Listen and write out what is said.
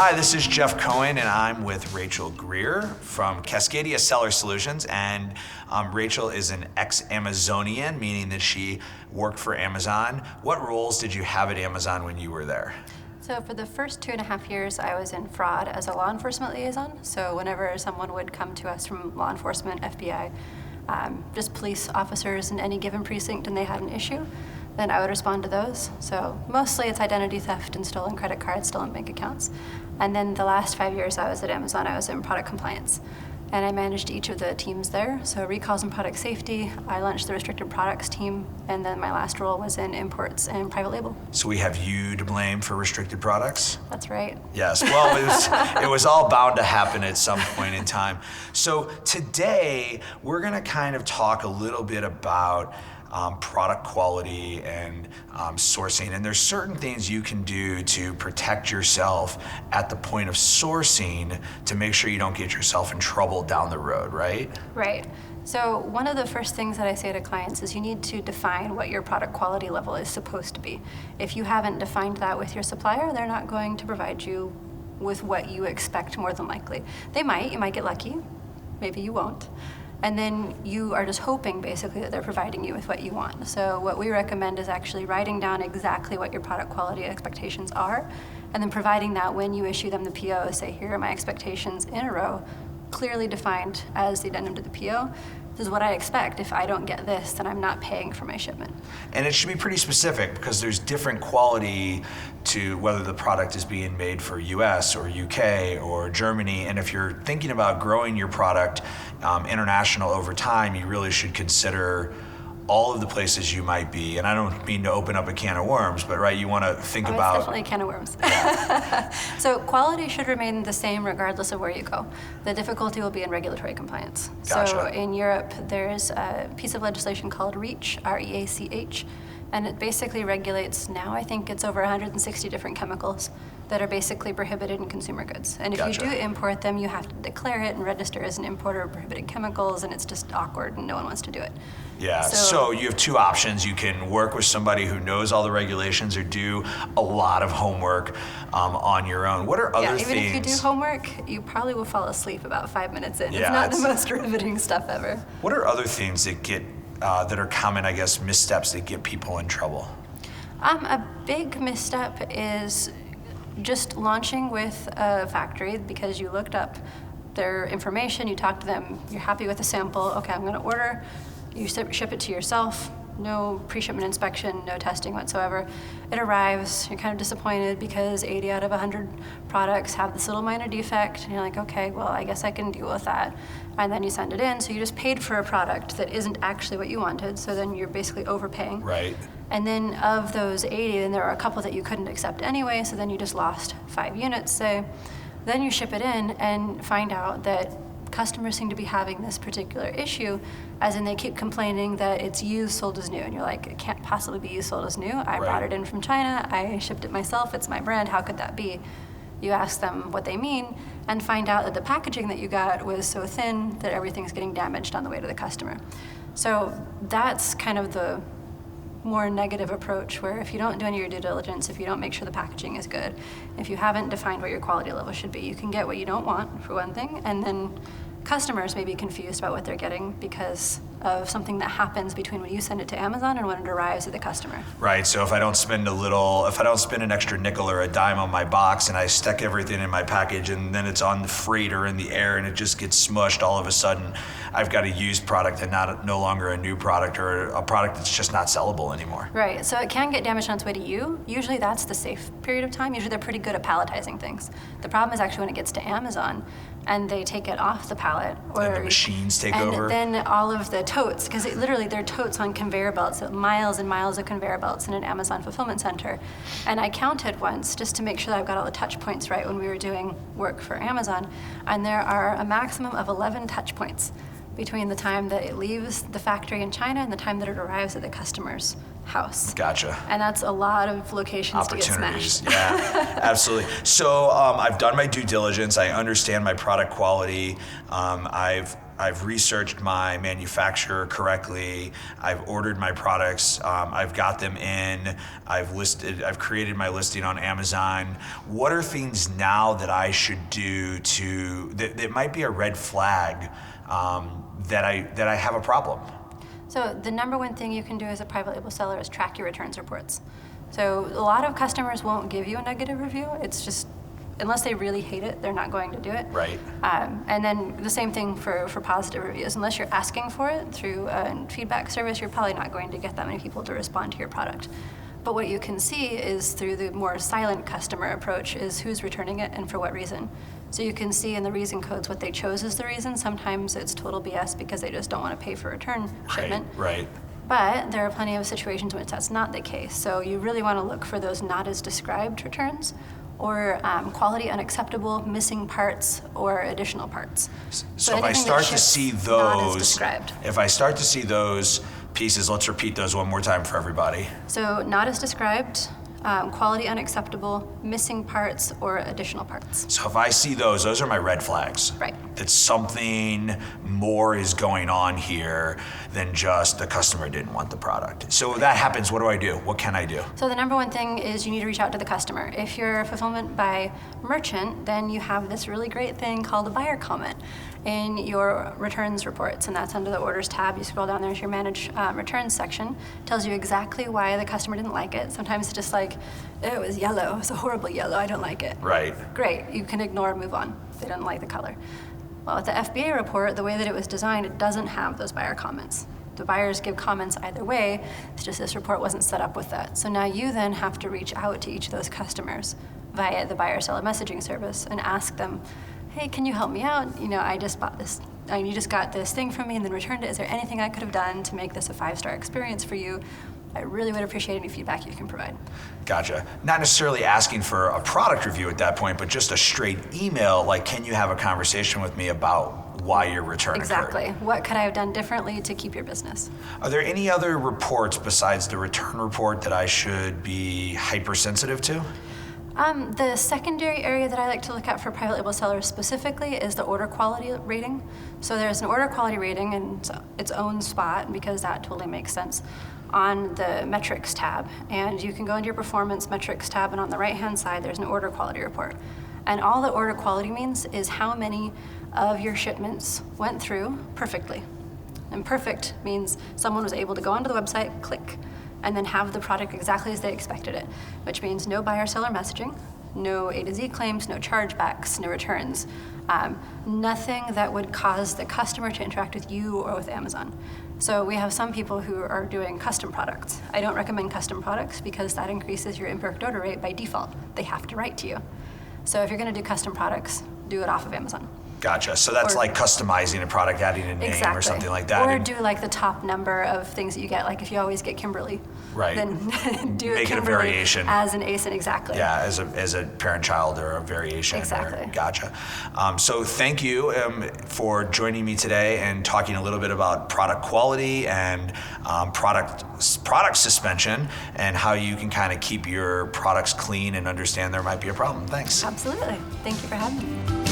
Hi, this is Jeff Cohen, and I'm with Rachel Greer from Cascadia Seller Solutions. And Rachel is an ex-Amazonian, meaning that she worked for Amazon. What roles did you have at Amazon when you were there? So for the first 2.5 years, I was in fraud as a law enforcement liaison. So whenever someone would come to us from law enforcement, FBI, just police officers in any given precinct and they had an issue, then I would respond to those. So mostly it's identity theft and stolen credit cards, stolen bank accounts. And then the last 5 years I was at Amazon, I was in product compliance. And I managed each of the teams there. So recalls and product safety, I launched the restricted products team, and then my last role was in imports and private label. So we have you to blame for restricted products? That's right. Yes, well, it was all bound to happen at some point in time. So today, we're gonna kind of talk a little bit about product quality and sourcing. And there's certain things you can do to protect yourself at the point of sourcing to make sure you don't get yourself in trouble down the road, right? Right. So one of the first things that I say to clients is you need to define what your product quality level is supposed to be. If you haven't defined that with your supplier, they're not going to provide you with what you expect more than likely. You might get lucky, maybe you won't. And then you are just hoping basically that they're providing you with what you want. So what we recommend is actually writing down exactly what your product quality expectations are, and then providing that when you issue them the PO, say, here are my expectations in a row, clearly defined as the addendum to the PO. This is what I expect. If I don't get this, then I'm not paying for my shipment. And it should be pretty specific because there's different quality to whether the product is being made for US or UK or Germany. And if you're thinking about growing your product international over time, you really should consider all of the places you might be. And I don't mean to open up a can of worms, but right, you want to think about... It's definitely a can of worms. Yeah. So quality should remain the same regardless of where you go. The difficulty will be in regulatory compliance. Gotcha. So in Europe, there's a piece of legislation called REACH, R-E-A-C-H, and it basically regulates, now I think it's over 160 different chemicals that are basically prohibited in consumer goods. And if Gotcha. you do import them, you have to declare it and register as an importer of prohibited chemicals, and it's just awkward and no one wants to do it. Yeah, so you have two options. You can work with somebody who knows all the regulations or do a lot of homework on your own. What are other things? Even if you do homework, you probably will fall asleep about 5 minutes in. Yeah, it's not the most riveting stuff ever. What are other things that get that are common, I guess, missteps that get people in trouble? A big misstep is just launching with a factory because you looked up their information, you talked to them, you're happy with the sample, okay, I'm gonna order, you ship it to yourself, no pre-shipment inspection, no testing whatsoever. It arrives, you're kind of disappointed because 80 out of 100 products have this little minor defect, and you're like, okay, well, I guess I can deal with that. And then you send it in, so you just paid for a product that isn't actually what you wanted, so then you're basically overpaying. Right. And then of those 80, then there are a couple that you couldn't accept anyway, so then you just lost 5 units, say. Then you ship it in and find out that customers seem to be having this particular issue, as in they keep complaining that it's used, sold as new. And you're like, it can't possibly be used, sold as new. I brought it in from China, I shipped it myself, it's my brand, how could that be? You ask them what they mean and find out that the packaging that you got was so thin that everything's getting damaged on the way to the customer. So that's kind of the more negative approach, where if you don't do any of your due diligence, if you don't make sure the packaging is good, if you haven't defined what your quality level should be, you can get what you don't want, for one thing, and then customers may be confused about what they're getting because of something that happens between when you send it to Amazon and when it arrives at the customer. Right, so if I don't spend an extra nickel or a dime on my box and I stick everything in my package and then it's on the freight or in the air and it just gets smushed, all of a sudden I've got a used product and no longer a new product or a product that's just not sellable anymore. Right, so it can get damaged on its way to you. Usually that's the safe period of time. Usually they're pretty good at palletizing things. The problem is actually when it gets to Amazon and they take it off the pallet. And the machines take over. And then all of the totes, because literally they're totes on conveyor belts, miles and miles of conveyor belts in an Amazon fulfillment center. And I counted once just to make sure that I've got all the touch points right when we were doing work for Amazon. And there are a maximum of 11 touch points between the time that it leaves the factory in China and the time that it arrives at the customer's house. Gotcha. And that's a lot of locations to get smashed. Yeah, absolutely. So I've done my due diligence. I understand my product quality. I've I've researched my manufacturer correctly. I've ordered my products. I've got them in. I've created my listing on Amazon. What are things now that I should do that might be a red flag that I have a problem? So the number one thing you can do as a private label seller is track your returns reports. So a lot of customers won't give you a negative review. It's just, unless they really hate it, they're not going to do it. Right. And then the same thing for positive reviews. Unless you're asking for it through a feedback service, you're probably not going to get that many people to respond to your product. But what you can see is through the more silent customer approach is who's returning it and for what reason. So you can see in the reason codes what they chose as the reason. Sometimes it's total BS because they just don't want to pay for return shipment. Right. But there are plenty of situations in which that's not the case. So you really want to look for those not as described returns, or quality unacceptable, missing parts, or additional parts. So if I start to see those, pieces, let's repeat those one more time for everybody. So not as described, quality unacceptable, missing parts, or additional parts. So if I see those are my red flags. Right. That something more is going on here than just the customer didn't want the product. So if that happens, what do I do? What can I do? So the number one thing is you need to reach out to the customer. If you're a fulfillment by merchant, then you have this really great thing called a buyer comment in your returns reports, and that's under the orders tab. You scroll down there to your manage returns section. Tells you exactly why the customer didn't like it. Sometimes it's just like, it was yellow, it's a horrible yellow, I don't like it. Right. Great, you can ignore and move on. They didn't like the color. Well, with the FBA report, the way that it was designed, it doesn't have those buyer comments. The buyers give comments either way, it's just this report wasn't set up with that. So now you then have to reach out to each of those customers via the buyer-seller messaging service and ask them, hey, can you help me out? I just bought this, you just got this thing from me and then returned it. Is there anything I could have done to make this a 5-star experience for you? I really would appreciate any feedback you can provide. Gotcha. Not necessarily asking for a product review at that point, but just a straight email, like, can you have a conversation with me about why your return Exactly. occurred? What could I have done differently to keep your business? Are there any other reports besides the return report that I should be hypersensitive to? The secondary area that I like to look at for private label sellers specifically is the order quality rating. So there's an order quality rating in its own spot, because that totally makes sense, on the metrics tab. And you can go into your performance metrics tab, and on the right-hand side, there's an order quality report. And all the order quality means is how many of your shipments went through perfectly. And perfect means someone was able to go onto the website, click, and then have the product exactly as they expected it, which means no buyer-seller messaging, no A to Z claims, no chargebacks, no returns, nothing that would cause the customer to interact with you or with Amazon. So we have some people who are doing custom products. I don't recommend custom products because that increases your imperfect order rate by default. They have to write to you. So if you're gonna do custom products, do it off of Amazon. Gotcha. So that's like customizing a product, adding a name or something like that. Or do like the top number of things that you get. Like if you always get Kimberly, right, then do make Kimberly it a variation as an ASIN, exactly. Yeah, as a parent-child or a variation. Exactly. Gotcha. So thank you for joining me today and talking a little bit about product quality and product suspension and how you can kind of keep your products clean and understand there might be a problem. Thanks. Absolutely. Thank you for having me.